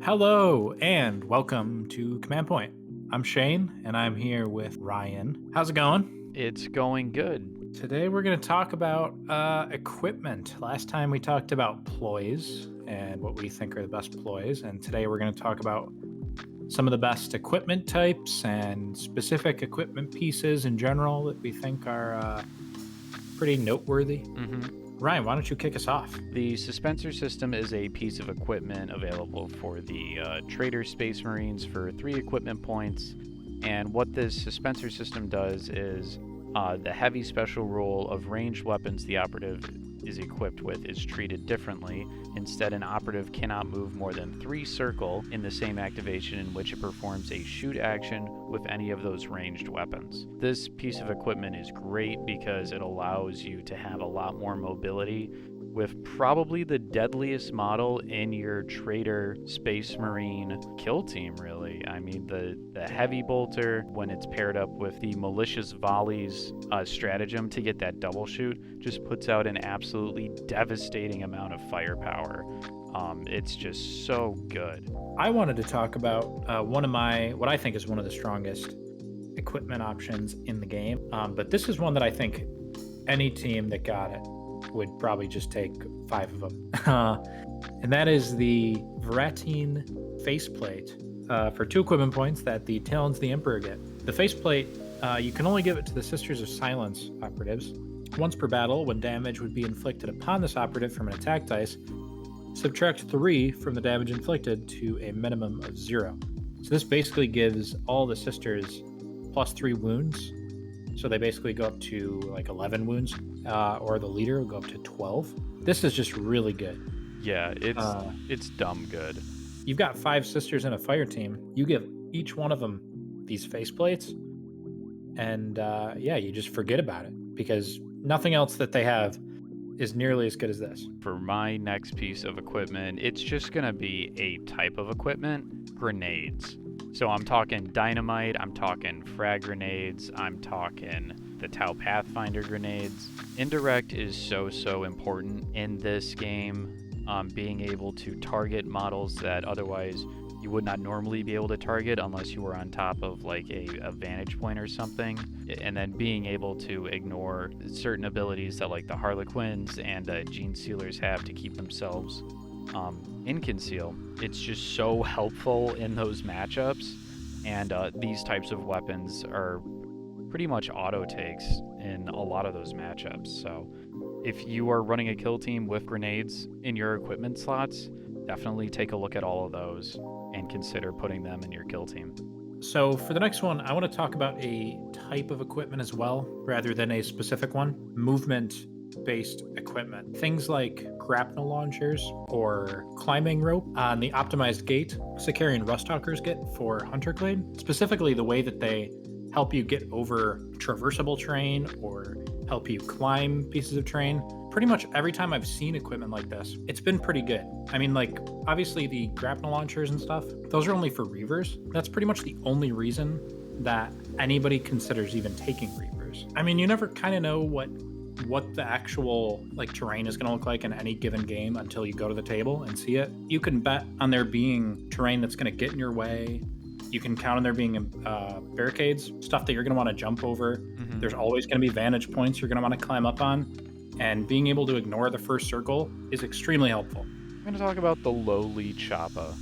Hello and welcome to Command Point. I'm Shane and I'm here with Ryan. How's it going? It's going good. Today we're going to talk about equipment. Last time we talked about ploys and what we think are the best ploys, and today we're going to talk about some of the best equipment types and specific equipment pieces in general that we think are pretty noteworthy. Ryan, why don't you kick us off? The suspensor system is a piece of equipment available for the Trader Space Marines for 3 equipment points. And what this suspensor system does is the heavy special rule of ranged weapons the operative is equipped with is treated differently. Instead, an operative cannot move more than 3 circle in the same activation in which it performs a shoot action with any of those ranged weapons. This piece of equipment is great because it allows you to have a lot more mobility with probably the deadliest model in your Trader Space Marine kill team, really. I mean, the Heavy Bolter, when it's paired up with the Malicious Volleys stratagem to get that double shoot, just puts out an absolutely devastating amount of firepower. It's just so good. I wanted to talk about what I think is one of the strongest equipment options in the game, but this is one that I think any team that got it would probably just take 5 of them. And that is the VRATINE Faceplate for 2 equipment points that the Talons of the Emperor get. The faceplate, you can only give it to the Sisters of Silence operatives. Once per battle, when damage would be inflicted upon this operative from an attack dice, subtract 3 from the damage inflicted to a minimum of 0. So this basically gives all the Sisters plus 3 wounds. So they basically go up to like 11 wounds, or the leader will go up to 12. This is just really good. Yeah, it's dumb good. You've got 5 sisters in a fire team. You give each one of them these faceplates, and you just forget about it because nothing else that they have is nearly as good as this. For my next piece of equipment, it's just going to be a type of equipment, grenades. So I'm talking Dynamite, I'm talking Frag grenades, I'm talking the Tau Pathfinder grenades. Indirect is so important in this game, being able to target models that otherwise you would not normally be able to target unless you were on top of like a vantage point or something, and then being able to ignore certain abilities that like the Harlequins and Genestealers have to keep themselves in Conceal. It's just so helpful in those matchups, and these types of weapons are pretty much auto takes in a lot of those matchups. So if you are running a kill team with grenades in your equipment slots, definitely take a look at all of those and consider putting them in your kill team. So for the next one, I want to talk about a type of equipment as well, rather than a specific one. Movement-based equipment. Things like Grapnel Launchers or climbing rope on the optimized Gait Sicarian Rustalkers get for Hunter Clade. Specifically, the way that they help you get over traversable terrain or help you climb pieces of terrain. Pretty much every time I've seen equipment like this, it's been pretty good. I mean, like, obviously the grapnel launchers and stuff, those are only for Reavers. That's pretty much the only reason that anybody considers even taking Reavers. I mean, you never kind of know what the actual like terrain is going to look like in any given game until you go to the table and see it. You can bet on there being terrain that's going to get in your way. You can count on there being barricades, stuff that you're going to want to jump over. Mm-hmm. There's always going to be vantage points you're going to want to climb up on. And being able to ignore the first circle is extremely helpful. I'm going to talk about the lowly Choppa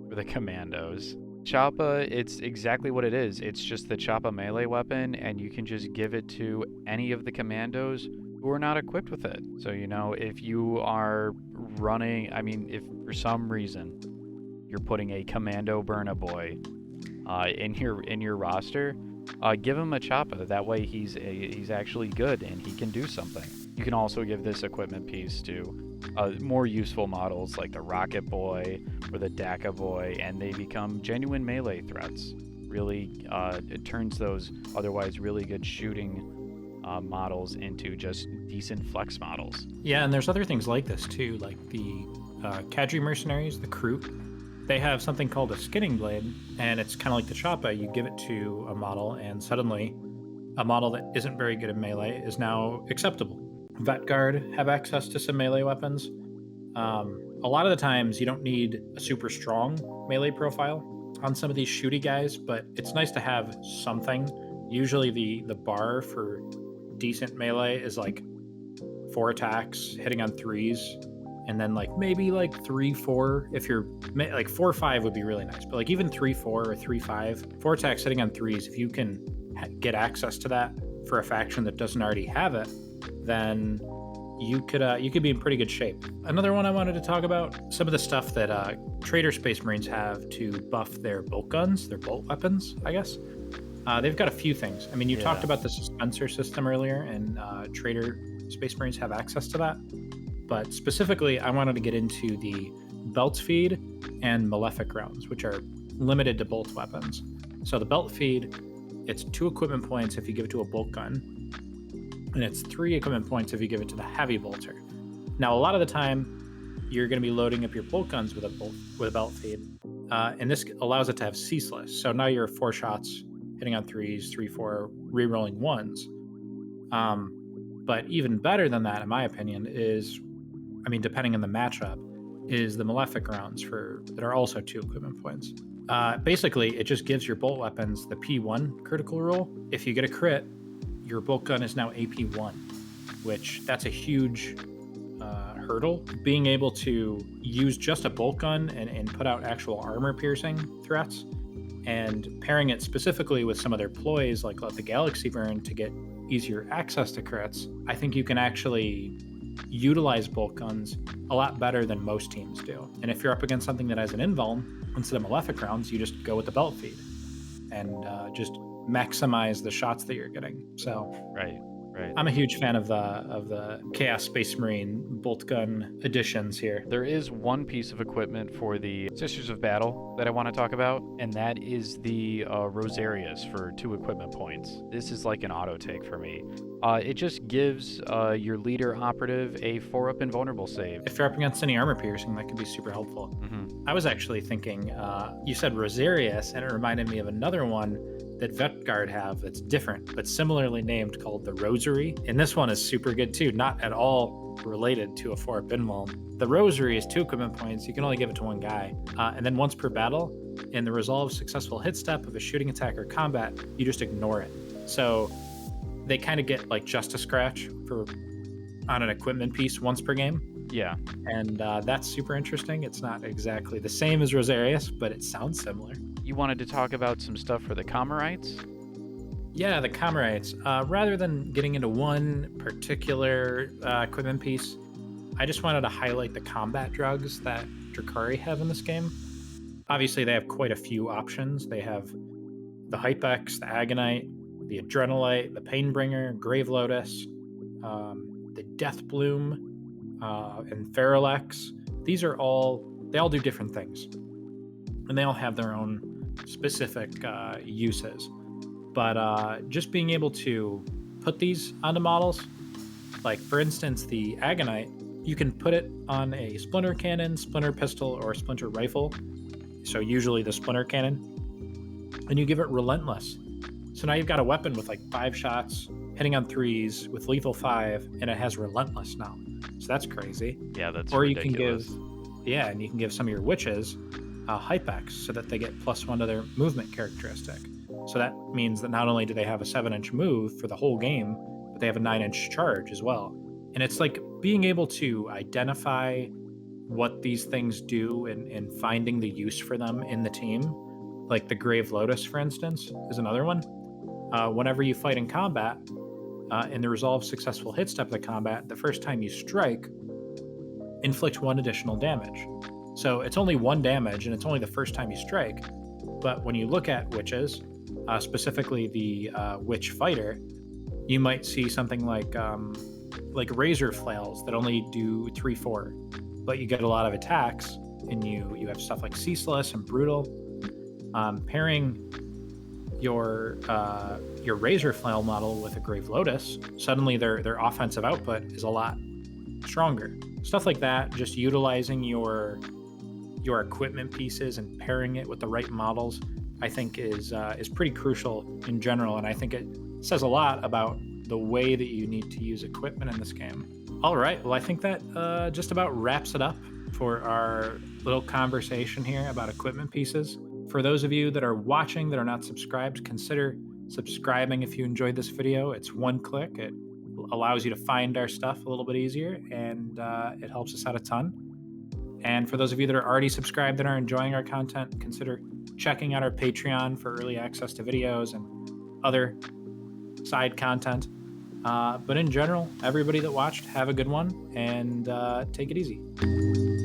for the Kommandos. Choppa, it's exactly what it is. It's just the Choppa melee weapon, and you can just give it to any of the Kommandos who are not equipped with it. So, you know, if you are running, I mean, if for some reason you're putting a Commando Burna Boy in your roster, give him a Choppa. That way he's actually good and he can do something. You can also give this equipment piece to more useful models like the Rocket Boy or the Daka Boy, and they become genuine melee threats. Really, it turns those otherwise really good shooting models into just decent flex models. Yeah, and there's other things like this too, like the Kadri mercenaries, the Kroot. They have something called a skinning blade, and it's kind of like the Choppa. You give it to a model, and suddenly a model that isn't very good at melee is now acceptable. Vet Guard have access to some melee weapons. a lot of the times you don't need a super strong melee profile on some of these shooty guys, but it's nice to have something. Usually the bar for decent melee is like 4 attacks, hitting on 3s, and then like maybe like 3-4 if you're like 4-5 would be really nice, but like even 3-4 or 3-5, 4 attacks hitting on 3s, if you can get access to that for a faction that doesn't already have it, then you could be in pretty good shape. Another one I wanted to talk about, some of the stuff that Traitor Space Marines have to buff their bolt guns, their bolt weapons, I guess. They've got a few things. I mean, you talked about the suspensor system earlier, and Traitor Space Marines have access to that. But specifically, I wanted to get into the belt feed and malefic rounds, which are limited to bolt weapons. So the belt feed, it's 2 equipment points if you give it to a bolt gun, and it's 3 equipment points if you give it to the heavy bolter. Now, a lot of the time, you're going to be loading up your bolt guns with a belt feed, and this allows it to have Ceaseless. So now you're 4 shots hitting on 3s, 3-4, re-rolling 1s. But even better than that, in my opinion, is, I mean, depending on the matchup, is the malefic rounds that are also 2 equipment points. Basically, it just gives your bolt weapons the P1 critical roll. If you get a crit, your bolt gun is now AP1, which that's a huge hurdle. Being able to use just a bolt gun and put out actual armor piercing threats, and pairing it specifically with some of their ploys like Let the Galaxy Burn to get easier access to crits, I think you can actually utilize bolt guns a lot better than most teams do. And if you're up against something that has an invuln, instead of malefic rounds, you just go with the belt feed and just maximize the shots that you're getting. So Right. I'm a huge fan of the Chaos Space Marine bolt gun additions here. There is one piece of equipment for the Sisters of Battle that I want to talk about, and that is the ROSARIUS for 2 equipment points. This is like an auto take for me. It just gives your leader operative a 4-up invulnerable save. If you're up against any armor piercing, that could be super helpful. I was actually thinking, you said ROSARIUS, and it reminded me of another one that VetGuard have that's different, but similarly named, called the Rosary. And this one is super good too, not at all related to a 4-up invuln. The Rosary is 2 equipment points. You can only give it to 1 guy. And then once per battle, in the resolve successful hit step of a shooting attack or combat, you just ignore it. So they kind of get like just a scratch on an equipment piece once per game. Yeah. And that's super interesting. It's not exactly the same as ROSARIUS, but it sounds similar. You wanted to talk about some stuff for the COMMORITEs? Yeah, the COMMORITEs. Rather than getting into one particular equipment piece, I just wanted to highlight the combat drugs that Drukhari have in this game. Obviously, they have quite a few options. They have the Hypex, the Agonite, the Adrenalight, the Painbringer, Grave Lotus, the Death Bloom, and Feralex. They all do different things, and they all have their own specific uses. But just being able to put these onto models, like for instance, the Agonite, you can put it on a splinter cannon, splinter pistol, or splinter rifle. So usually the splinter cannon, and you give it relentless. So now you've got a weapon with like 5 shots, hitting on 3s with lethal 5, and it has relentless now. So that's crazy. Yeah, that's or ridiculous. And you can give some of your witches Hypex so that they get +1 to their movement characteristic. So that means that not only do they have a 7-inch move for the whole game, but they have a 9-inch charge as well. And it's like being able to identify what these things do and finding the use for them in the team. Like the Grave Lotus, for instance, is another one. Whenever you fight in combat, in the resolve successful hit step of the combat, the first time you strike, inflict 1 additional damage. So it's only 1 damage, and it's only the first time you strike. But when you look at witches, specifically the witch fighter, you might see something like razor flails that only do 3-4, but you get a lot of attacks, and you have stuff like Ceaseless and Brutal. Pairing your razor flail model with a Grave Lotus, suddenly their offensive output is a lot stronger. Stuff like that, just utilizing your equipment pieces and pairing it with the right models, I think is pretty crucial in general, and I think it says a lot about the way that you need to use equipment in this game. All right, well, I think that just about wraps it up for our little conversation here about equipment pieces. For those of you that are watching that are not subscribed, consider subscribing if you enjoyed this video. It's one click. It allows you to find our stuff a little bit easier, and it helps us out a ton. And for those of you that are already subscribed and are enjoying our content, consider checking out our Patreon for early access to videos and other side content. But in general, everybody that watched, have a good one, and take it easy.